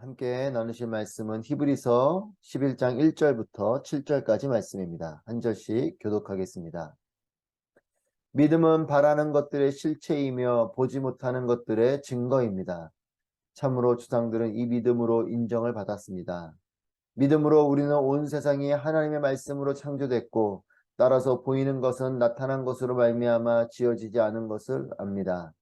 함께 나누실 말씀은 히브리서 11장 1절부터 7절까지 말씀입니다. 한 절씩 교독하겠습니다. 믿음은 바라는 것들의 실체이며 보지 못하는 것들의 증거입니다. 참으로 조상들은 이 믿음으로 인정을 받았습니다. 믿음으로 우리는 온 세상이 하나님의 말씀으로 창조됐고 따라서 보이는 것은 나타난 것으로 말미암아 지어지지 않은 것을 압니다.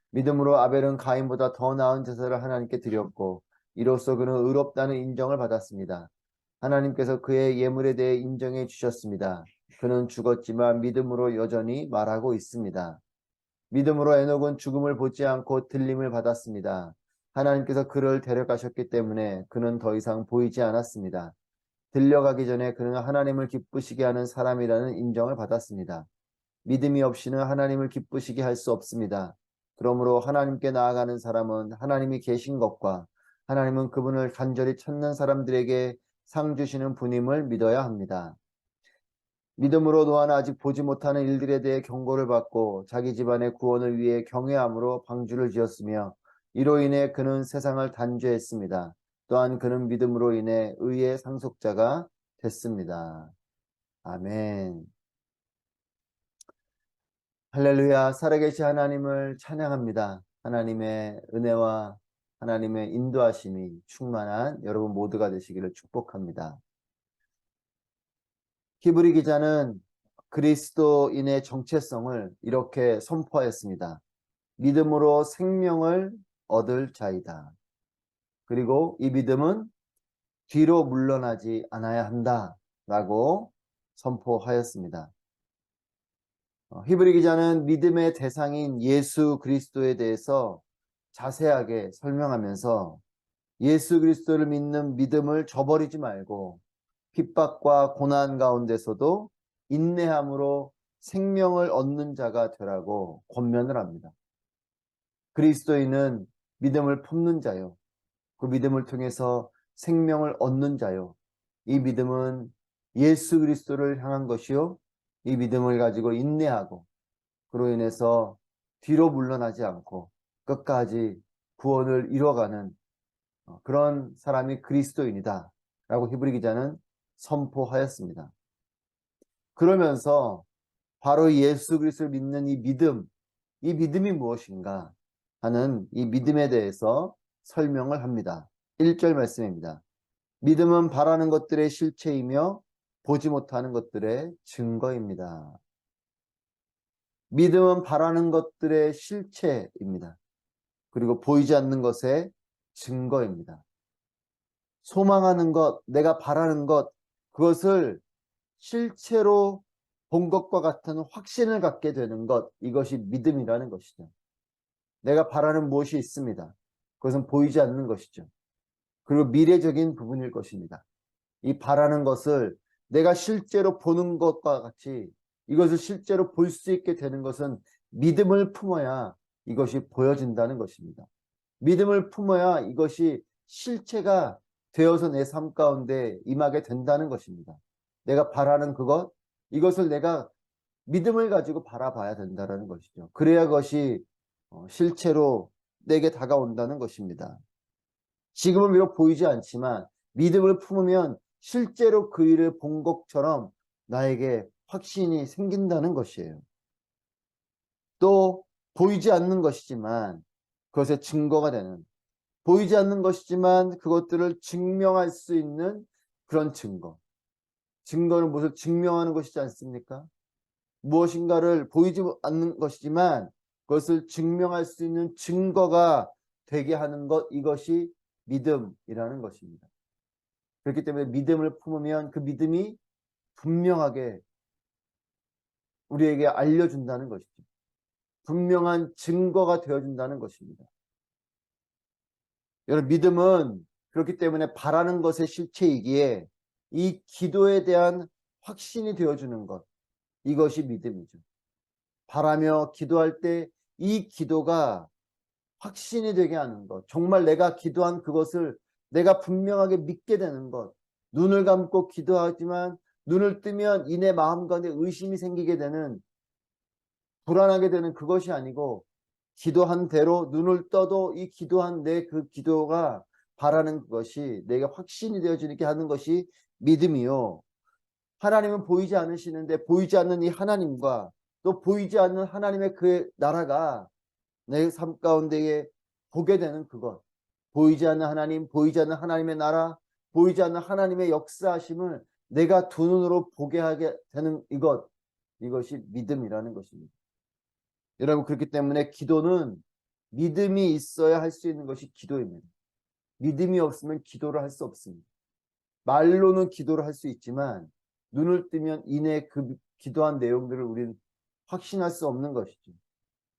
믿음으로 아벨은 가인보다 더 나은 제사를 하나님께 드렸고 이로써 그는 의롭다는 인정을 받았습니다. 하나님께서 그의 예물에 대해 인정해 주셨습니다. 그는 죽었지만 믿음으로 여전히 말하고 있습니다. 믿음으로 에녹은 죽음을 보지 않고 들림을 받았습니다. 하나님께서 그를 데려가셨기 때문에 그는 더 이상 보이지 않았습니다. 들려가기 전에 그는 하나님을 기쁘시게 하는 사람이라는 인정을 받았습니다. 믿음이 없이는 하나님을 기쁘시게 할 수 없습니다. 그러므로 하나님께 나아가는 사람은 하나님이 계신 것과 하나님은 그분을 간절히 찾는 사람들에게 상 주시는 분임을 믿어야 합니다. 믿음으로 노아는 아직 보지 못하는 일들에 대해 경고를 받고 자기 집안의 구원을 위해 경외함으로 방주를 지었으며 이로 인해 그는 세상을 단죄했습니다. 또한 그는 믿음으로 인해 의의 상속자가 됐습니다. 아멘. 할렐루야. 살아계신 하나님을 찬양합니다. 하나님의 은혜와 하나님의 인도하심이 충만한 여러분 모두가 되시기를 축복합니다. 히브리 기자는 그리스도인의 정체성을 이렇게 선포하였습니다. 믿음으로 생명을 얻을 자이다. 그리고 이 믿음은 뒤로 물러나지 않아야 한다 라고 선포하였습니다. 히브리 기자는 믿음의 대상인 예수 그리스도에 대해서 자세하게 설명하면서 예수 그리스도를 믿는 믿음을 저버리지 말고 핍박과 고난 가운데서도 인내함으로 생명을 얻는 자가 되라고 권면을 합니다. 그리스도인은 믿음을 품는 자요. 그 믿음을 통해서 생명을 얻는 자요. 이 믿음은 예수 그리스도를 향한 것이요. 이 믿음을 가지고 인내하고 그로 인해서 뒤로 물러나지 않고 끝까지 구원을 이뤄가는 그런 사람이 그리스도인이다 라고 히브리 기자는 선포하였습니다. 그러면서 바로 예수 그리스도를 믿는 이 믿음이 무엇인가 하는 이 믿음에 대해서 설명을 합니다. 1절 말씀입니다. 믿음은 바라는 것들의 실체이며 보지 못하는 것들의 증거입니다. 믿음은 바라는 것들의 실체입니다. 그리고 보이지 않는 것의 증거입니다. 소망하는 것, 내가 바라는 것, 그것을 실체로 본 것과 같은 확신을 갖게 되는 것, 이것이 믿음이라는 것이죠. 내가 바라는 무엇이 있습니다. 그것은 보이지 않는 것이죠. 그리고 미래적인 부분일 것입니다. 이 바라는 것을 내가 실제로 보는 것과 같이 이것을 실제로 볼 수 있게 되는 것은 믿음을 품어야 이것이 보여진다는 것입니다. 믿음을 품어야 이것이 실체가 되어서 내 삶 가운데 임하게 된다는 것입니다. 내가 바라는 그것, 이것을 내가 믿음을 가지고 바라봐야 된다는 것이죠. 그래야 그것이 실체로 내게 다가온다는 것입니다. 지금은 비록 보이지 않지만 믿음을 품으면 실제로 그 일을 본 것처럼 나에게 확신이 생긴다는 것이에요. 또 보이지 않는 것이지만 그것의 증거가 되는, 보이지 않는 것이지만 그것들을 증명할 수 있는 그런 증거. 증거는 무엇을 증명하는 것이지 않습니까? 무엇인가를 보이지 않는 것이지만 그것을 증명할 수 있는 증거가 되게 하는 것, 이것이 믿음이라는 것입니다. 그렇기 때문에 믿음을 품으면 그 믿음이 분명하게 우리에게 알려준다는 것이죠. 분명한 증거가 되어준다는 것입니다. 여러분, 믿음은 그렇기 때문에 바라는 것의 실체이기에 이 기도에 대한 확신이 되어주는 것, 이것이 믿음이죠. 바라며 기도할 때 이 기도가 확신이 되게 하는 것, 정말 내가 기도한 그것을 내가 분명하게 믿게 되는 것, 눈을 감고 기도하지만 눈을 뜨면 이내 마음 가운데 의심이 생기게 되는, 불안하게 되는 그것이 아니고 기도한 대로 눈을 떠도 이 기도한 내 그 기도가 바라는 것이 내게 확신이 되어지게 하는 것이 믿음이요. 하나님은 보이지 않으시는데 보이지 않는 이 하나님과 또 보이지 않는 하나님의 그 나라가 내 삶 가운데에 보게 되는 그것, 보이지 않는 하나님, 보이지 않는 하나님의 나라, 보이지 않는 하나님의 역사하심을 내가 두 눈으로 보게 하게 되는 이것이 믿음이라는 것입니다. 여러분, 그렇기 때문에 기도는 믿음이 있어야 할 수 있는 것이 기도입니다. 믿음이 없으면 기도를 할 수 없습니다. 말로는 기도를 할 수 있지만 눈을 뜨면 이내 그 기도한 내용들을 우리는 확신할 수 없는 것이죠.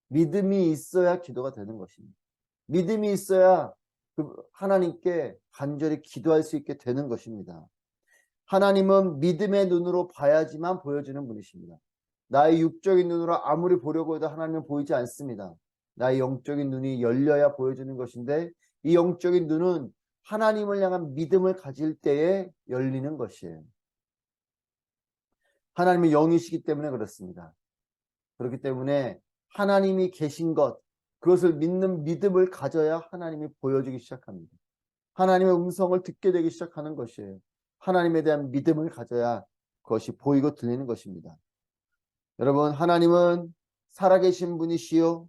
믿음이 있어야 기도가 되는 것입니다. 믿음이 있어야 그 하나님께 간절히 기도할 수 있게 되는 것입니다. 하나님은 믿음의 눈으로 봐야지만 보여주는 분이십니다. 나의 육적인 눈으로 아무리 보려고 해도 하나님은 보이지 않습니다. 나의 영적인 눈이 열려야 보여주는 것인데 이 영적인 눈은 하나님을 향한 믿음을 가질 때에 열리는 것이에요. 하나님은 영이시기 때문에 그렇습니다. 그렇기 때문에 하나님이 계신 것, 그것을 믿는 믿음을 가져야 하나님이 보여주기 시작합니다. 하나님의 음성을 듣게 되기 시작하는 것이에요. 하나님에 대한 믿음을 가져야 그것이 보이고 들리는 것입니다. 여러분, 하나님은 살아계신 분이시요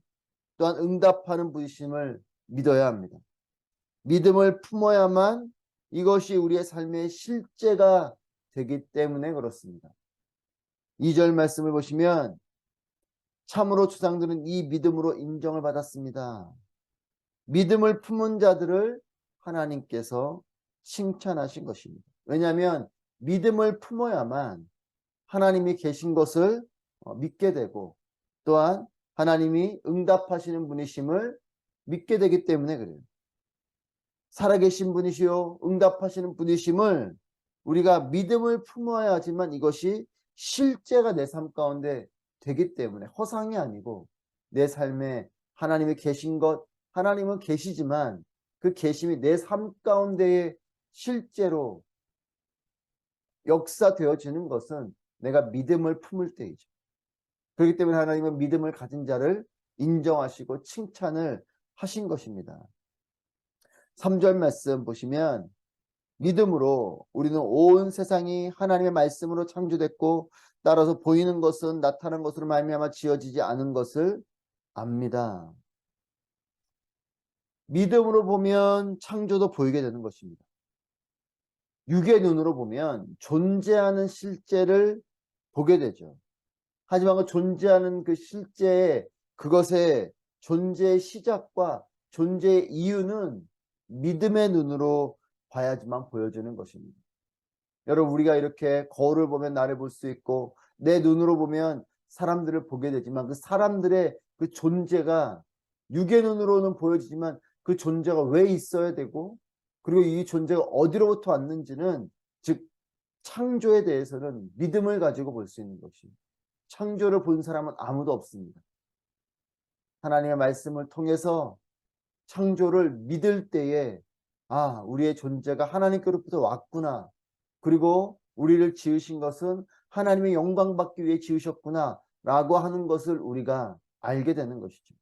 또한 응답하는 분이심을 믿어야 합니다. 믿음을 품어야만 이것이 우리의 삶의 실제가 되기 때문에 그렇습니다. 2절 말씀을 보시면 참으로 조상들은 이 믿음으로 인정을 받았습니다. 믿음을 품은 자들을 하나님께서 칭찬하신 것입니다. 왜냐하면 믿음을 품어야만 하나님이 계신 것을 믿게 되고 또한 하나님이 응답하시는 분이심을 믿게 되기 때문에 그래요. 살아계신 분이시요 응답하시는 분이심을 우리가 믿음을 품어야 하지만 이것이 실제가 내 삶 가운데 되기 때문에 허상이 아니고 내 삶에 하나님이 계신 것, 하나님은 계시지만 그 계심이 내 삶 가운데에 실제로 역사되어지는 것은 내가 믿음을 품을 때이죠. 그렇기 때문에 하나님은 믿음을 가진 자를 인정하시고 칭찬을 하신 것입니다. 3절 말씀 보시면 믿음으로 우리는 온 세상이 하나님의 말씀으로 창조됐고 따라서 보이는 것은 나타난 것으로 말미암아 지어지지 않은 것을 압니다. 믿음으로 보면 창조도 보이게 되는 것입니다. 육의 눈으로 보면 존재하는 실제를 보게 되죠. 하지만 그 존재하는 그 실제의 그것의 존재의 시작과 존재의 이유는 믿음의 눈으로 봐야지만 보여지는 것입니다. 여러분, 우리가 이렇게 거울을 보면 나를 볼 수 있고 내 눈으로 보면 사람들을 보게 되지만 그 사람들의 그 존재가 육의 눈으로는 보여지지만 그 존재가 왜 있어야 되고 그리고 이 존재가 어디로부터 왔는지는 즉 창조에 대해서는 믿음을 가지고 볼 수 있는 것입니다. 창조를 본 사람은 아무도 없습니다. 하나님의 말씀을 통해서 창조를 믿을 때에 우리의 존재가 하나님께로부터 왔구나. 그리고 우리를 지으신 것은 하나님의 영광 받기 위해 지으셨구나 라고 하는 것을 우리가 알게 되는 것이죠.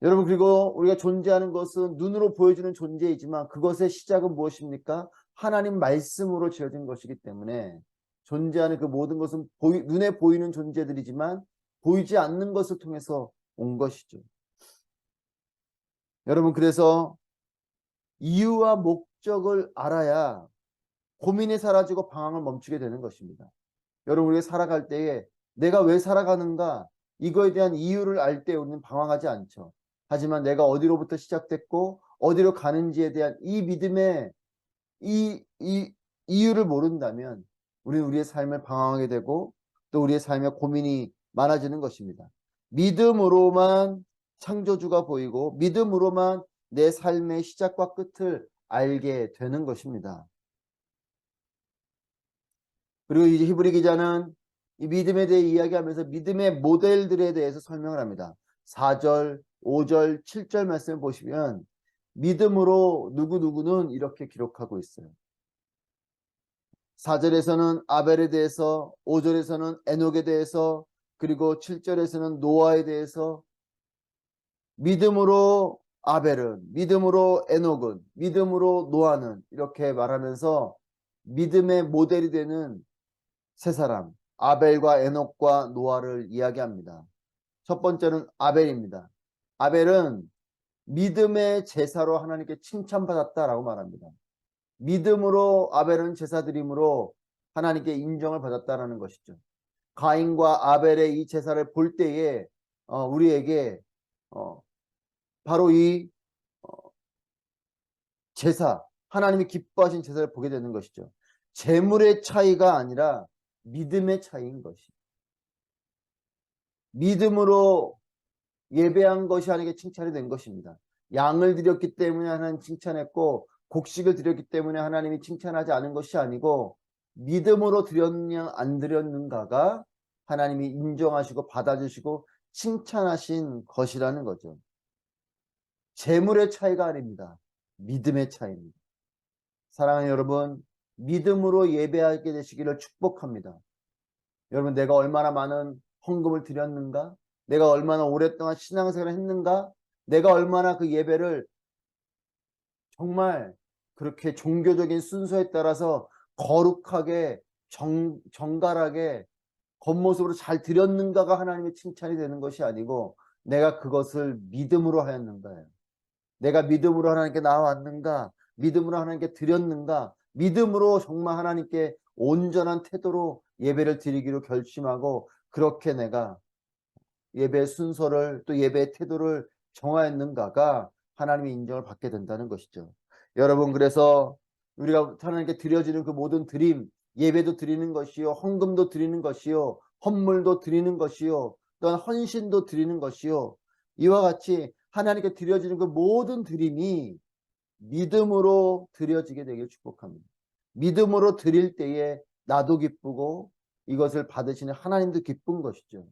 여러분, 그리고 우리가 존재하는 것은 눈으로 보여주는 존재이지만 그것의 시작은 무엇입니까? 하나님 말씀으로 지어진 것이기 때문에 존재하는 그 모든 것은 눈에 보이는 존재들이지만 보이지 않는 것을 통해서 온 것이죠. 여러분, 그래서 이유와 목적을 알아야 고민이 사라지고 방황을 멈추게 되는 것입니다. 여러분, 우리가 살아갈 때에 내가 왜 살아가는가 이거에 대한 이유를 알 때 우리는 방황하지 않죠. 하지만 내가 어디로부터 시작됐고 어디로 가는지에 대한 이 믿음의 이 이유를 모른다면 우리는 우리의 삶을 방황하게 되고 또 우리의 삶에 고민이 많아지는 것입니다. 믿음으로만 창조주가 보이고 믿음으로만 내 삶의 시작과 끝을 알게 되는 것입니다. 그리고 이제 히브리 기자는 이 믿음에 대해 이야기하면서 믿음의 모델들에 대해서 설명을 합니다. 4절, 5절, 7절 말씀을 보시면 믿음으로 누구누구는 이렇게 기록하고 있어요. 4절에서는 아벨에 대해서, 5절에서는 에녹에 대해서, 그리고 7절에서는 노아에 대해서 믿음으로 아벨은, 믿음으로 에녹은, 믿음으로 노아는, 이렇게 말하면서 믿음의 모델이 되는 세 사람, 아벨과 에녹과 노아를 이야기합니다. 첫 번째는 아벨입니다. 아벨은 믿음의 제사로 하나님께 칭찬받았다라고 말합니다. 믿음으로 아벨은 제사 드림으로 하나님께 인정을 받았다라는 것이죠. 가인과 아벨의 이 제사를 볼 때에 우리에게 바로 이 제사, 하나님이 기뻐하신 제사를 보게 되는 것이죠. 재물의 차이가 아니라 믿음의 차이인 것이. 믿음으로 예배한 것이 하나님께 칭찬이 된 것입니다. 양을 드렸기 때문에 하나님 칭찬했고, 곡식을 드렸기 때문에 하나님이 칭찬하지 않은 것이 아니고, 믿음으로 드렸냐 안 드렸는가가 하나님이 인정하시고 받아주시고 칭찬하신 것이라는 거죠. 재물의 차이가 아닙니다. 믿음의 차이입니다. 사랑하는 여러분, 믿음으로 예배하게 되시기를 축복합니다. 여러분, 내가 얼마나 많은 헌금을 드렸는가? 내가 얼마나 오랫동안 신앙생활을 했는가? 내가 얼마나 그 예배를 정말 그렇게 종교적인 순서에 따라서 거룩하게 정갈하게 겉모습으로 잘 드렸는가가 하나님의 칭찬이 되는 것이 아니고, 내가 그것을 믿음으로 하였는가예요. 내가 믿음으로 하나님께 나아왔는가? 믿음으로 하나님께 드렸는가? 믿음으로 정말 하나님께 온전한 태도로 예배를 드리기로 결심하고, 그렇게 내가 예배 순서를 또 예배의 태도를 정하였는가가 하나님의 인정을 받게 된다는 것이죠. 여러분, 그래서 우리가 하나님께 드려지는 그 모든 드림, 예배도 드리는 것이요, 헌금도 드리는 것이요, 헌물도 드리는 것이요, 또한 헌신도 드리는 것이요, 이와 같이 하나님께 드려지는 그 모든 드림이 믿음으로 드려지게 되길 축복합니다. 믿음으로 드릴 때에 나도 기쁘고 이것을 받으시는 하나님도 기쁜 것이죠.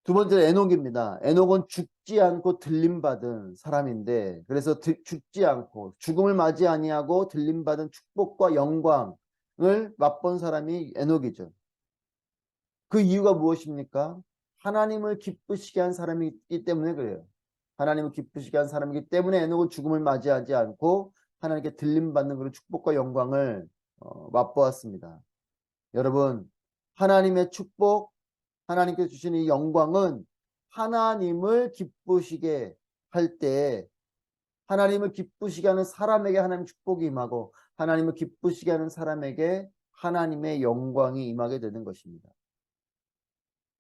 두 번째는 에녹입니다. 에녹은 죽지 않고 들림받은 사람인데, 그래서 죽지 않고 죽음을 맞이 아니하고 들림받은 축복과 영광을 맛본 사람이 에녹이죠. 그 이유가 무엇입니까? 하나님을 기쁘시게 한 사람이기 때문에 그래요. 하나님을 기쁘시게 한 사람이기 때문에 에녹은 죽음을 맞이하지 않고 하나님께 들림받는 그런 축복과 영광을 맛보았습니다. 여러분, 하나님의 축복, 하나님께서 주시는 이 영광은 하나님을 기쁘시게 할 때, 하나님을 기쁘시게 하는 사람에게 하나님의 축복이 임하고, 하나님을 기쁘시게 하는 사람에게 하나님의 영광이 임하게 되는 것입니다.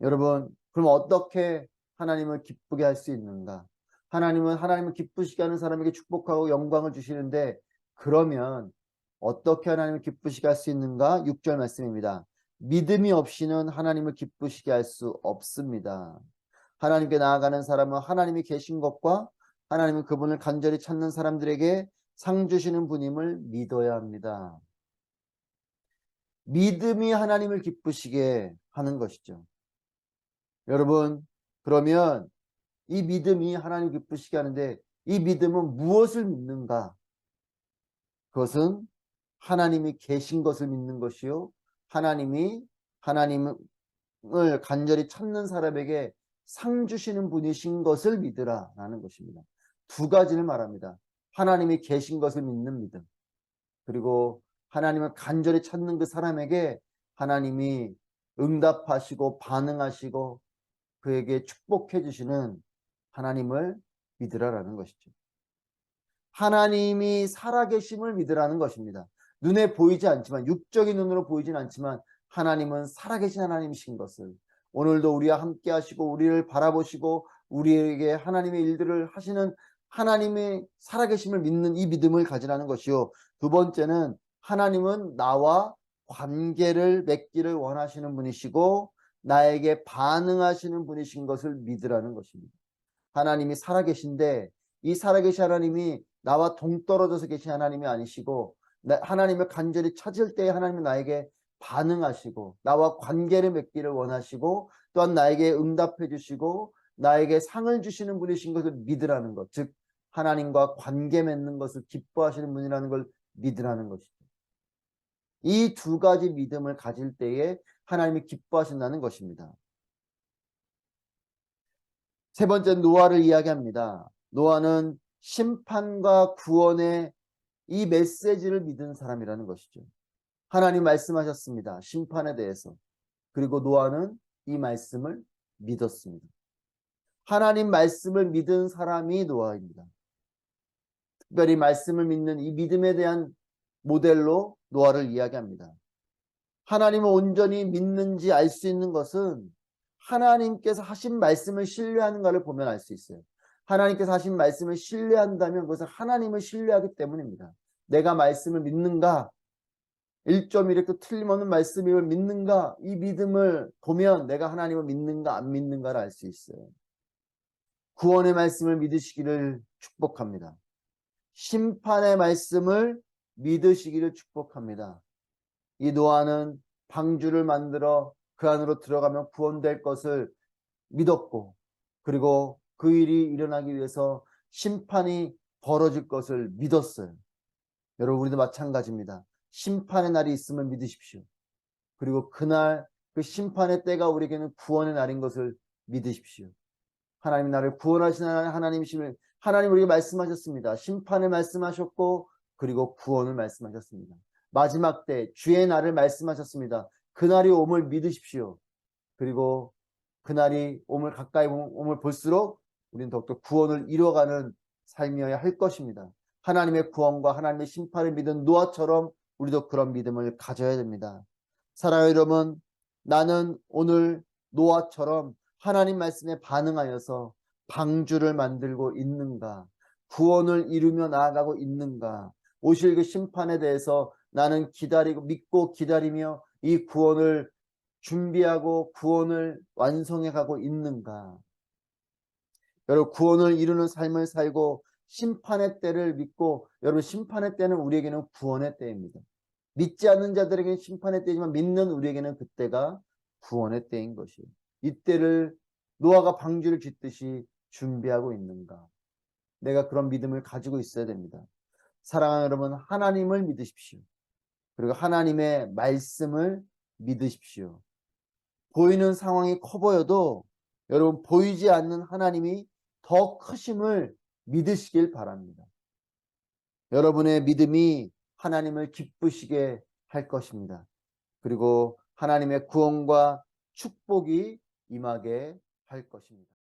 여러분, 그럼 어떻게 하나님을 기쁘게 할 수 있는가? 하나님은 하나님을 기쁘시게 하는 사람에게 축복하고 영광을 주시는데, 그러면 어떻게 하나님을 기쁘시게 할 수 있는가? 6절 말씀입니다. 믿음이 없이는 하나님을 기쁘시게 할 수 없습니다. 하나님께 나아가는 사람은 하나님이 계신 것과 하나님은 그분을 간절히 찾는 사람들에게 상 주시는 분임을 믿어야 합니다. 믿음이 하나님을 기쁘시게 하는 것이죠. 여러분, 그러면 이 믿음이 하나님 기쁘시게 하는데, 이 믿음은 무엇을 믿는가? 그것은 하나님이 계신 것을 믿는 것이요, 하나님을 간절히 찾는 사람에게 상 주시는 분이신 것을 믿으라 라는 것입니다. 두 가지를 말합니다. 하나님이 계신 것을 믿는 믿음, 그리고 하나님을 간절히 찾는 그 사람에게 하나님이 응답하시고 반응하시고 그에게 축복해 주시는 하나님을 믿으라라는 것이죠. 하나님이 살아계심을 믿으라는 것입니다. 눈에 보이지 않지만, 육적인 눈으로 보이진 않지만 하나님은 살아계신 하나님이신 것을, 오늘도 우리와 함께 하시고 우리를 바라보시고 우리에게 하나님의 일들을 하시는 하나님의 살아계심을 믿는 이 믿음을 가지라는 것이요, 두 번째는 하나님은 나와 관계를 맺기를 원하시는 분이시고 나에게 반응하시는 분이신 것을 믿으라는 것입니다. 하나님이 살아계신데, 이 살아계신 하나님이 나와 동떨어져서 계신 하나님이 아니시고, 하나님을 간절히 찾을 때 하나님은 나에게 반응하시고 나와 관계를 맺기를 원하시고, 또한 나에게 응답해 주시고 나에게 상을 주시는 분이신 것을 믿으라는 것, 즉 하나님과 관계 맺는 것을 기뻐하시는 분이라는 걸 믿으라는 것이죠. 이 두 가지 믿음을 가질 때에 하나님이 기뻐하신다는 것입니다. 세 번째, 노아를 이야기합니다. 노아는 심판과 구원의 이 메시지를 믿은 사람이라는 것이죠. 하나님 말씀하셨습니다. 심판에 대해서. 그리고 노아는 이 말씀을 믿었습니다. 하나님 말씀을 믿은 사람이 노아입니다. 특별히 말씀을 믿는 이 믿음에 대한 모델로 노아를 이야기합니다. 하나님을 온전히 믿는지 알 수 있는 것은 하나님께서 하신 말씀을 신뢰하는가를 보면 알 수 있어요. 하나님께서 하신 말씀을 신뢰한다면 그것은 하나님을 신뢰하기 때문입니다. 내가 말씀을 믿는가? 1.1획도 틀림없는 말씀임을 믿는가? 이 믿음을 보면 내가 하나님을 믿는가 안 믿는가를 알 수 있어요. 구원의 말씀을 믿으시기를 축복합니다. 심판의 말씀을 믿으시기를 축복합니다. 이 노아는 방주를 만들어 그 안으로 들어가면 구원될 것을 믿었고, 그리고 그 일이 일어나기 위해서 심판이 벌어질 것을 믿었어요. 여러분, 우리도 마찬가지입니다. 심판의 날이 있음을 믿으십시오. 그리고 그날 그 심판의 때가 우리에게는 구원의 날인 것을 믿으십시오. 하나님 나를 구원하시는 하나님이심을 하나님 우리에게 말씀하셨습니다. 심판을 말씀하셨고 그리고 구원을 말씀하셨습니다. 마지막 때 주의 날을 말씀하셨습니다. 그날이 옴을 믿으십시오. 그리고 그날이 옴을 가까이 옴을 볼수록 우리는 더욱더 구원을 이뤄가는 삶이어야 할 것입니다. 하나님의 구원과 하나님의 심판을 믿은 노아처럼 우리도 그런 믿음을 가져야 됩니다. 사랑하는 여러분, 나는 오늘 노아처럼 하나님 말씀에 반응하여서 방주를 만들고 있는가? 구원을 이루며 나아가고 있는가? 오실 그 심판에 대해서 나는 기다리고 믿고 기다리며 이 구원을 준비하고 구원을 완성해 가고 있는가? 여러분, 구원을 이루는 삶을 살고 심판의 때를 믿고, 여러분, 심판의 때는 우리에게는 구원의 때입니다. 믿지 않는 자들에게는 심판의 때지만 믿는 우리에게는 그때가 구원의 때인 것이에요. 이때를 노아가 방주를 짓듯이 준비하고 있는가? 내가 그런 믿음을 가지고 있어야 됩니다. 사랑하는 여러분, 하나님을 믿으십시오. 그리고 하나님의 말씀을 믿으십시오. 보이는 상황이 커 보여도 여러분, 보이지 않는 하나님이 더 크심을 믿으시길 바랍니다. 여러분의 믿음이 하나님을 기쁘시게 할 것입니다. 그리고 하나님의 구원과 축복이 임하게 할 것입니다.